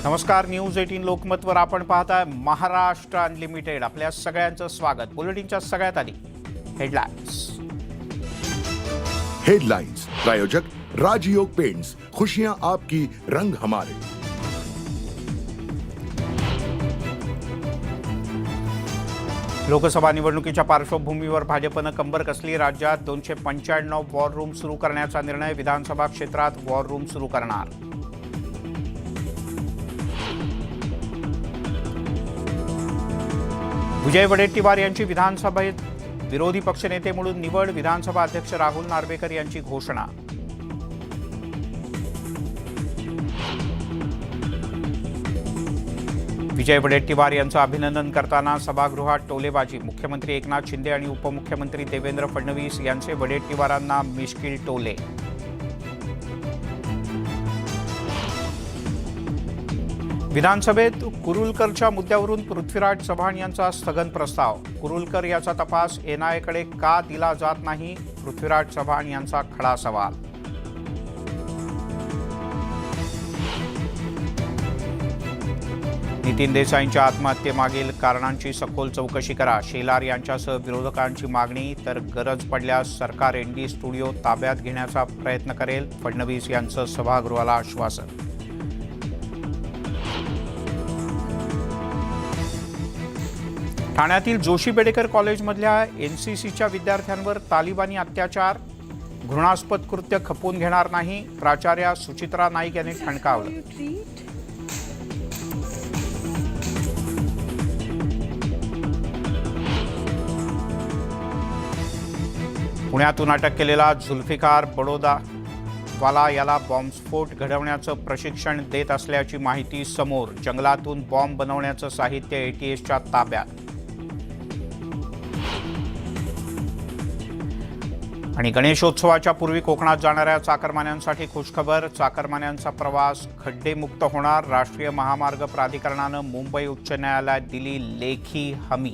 नमस्कार, न्यूज 18 लोकमतवर आपण पाहताय महाराष्ट्र अनलिमिटेड। आपल्या सगळ्यांचं स्वागत। बुलेटिनच्या सगळ्यात आधी हेडलाइंस प्रायोजक राजयोग पेंट्स, खुशियां आपकी, रंग हमारे। लोकसभा निवडणुकीच्या पार्श्वभूमीवर भाजपनं कंबर कसली। राज्यात 295 वॉर रूम सुरू करण्याचा निर्णय। विधानसभा क्षेत्रात वॉर रूम सुरू करणार। विजय वडेट्टीवार यांची विधानसभेत विरोधी पक्षनेते म्हणून निवड। विधानसभा अध्यक्ष राहुल नार्वेकर यांची घोषणा। विजय वडेट्टीवार यांचं अभिनंदन करताना सभागृहात टोलेबाजी। मुख्यमंत्री एकनाथ शिंदे आणि उपमुख्यमंत्री देवेंद्र फडणवीस यांचे वडेट्टीवारांना मिश्कील टोले। विधानसभेत कुरुलकरच्या मुद्द्यावरून पृथ्वीराज चव्हाण यांचा स्थगन प्रस्ताव। कुरुलकर याचा तपास एनआयएकडे का दिला जात नाही, पृथ्वीराज चव्हाण यांचा खडा सवाल। नितीन देसाईंच्या आत्महत्येमागील कारणांची सखोल चौकशी करा। शेलार यांच्यासह विरोधकांची मागणी। तर गरज पडल्यास सरकार एनडी स्टुडिओ ताब्यात घेण्याचा प्रयत्न करेल, फडणवीस यांचं सभागृहाला आश्वासन। ठाण्यातील जोशी बेडेकर कॉलेजमधल्या एनसीसीच्या विद्यार्थ्यांवर तालिबानी अत्याचार। घृणास्पद कृत्य खपवून घेणार नाही, प्राचार्या सुचित्रा नाईक यांनी ठणकावलं। पुण्यातून अटक केलेला जुल्फिकार बडोदावाला याला बॉम्बस्फोट घडवण्याचं प्रशिक्षण देत असल्याची माहिती समोर। जंगलातून बॉम्ब बनवण्याचं साहित्य एटीएसच्या ताब्यात। आणि गणेशोत्सवाच्या पूर्वी कोकणात जाणाऱ्या चाकरमान्यांसाठी खुशखबर। चाकरमान्यांचा प्रवास खड्डेमुक्त होणार। राष्ट्रीय महामार्ग प्राधिकरणानं मुंबई उच्च न्यायालयात दिली लेखी हमी।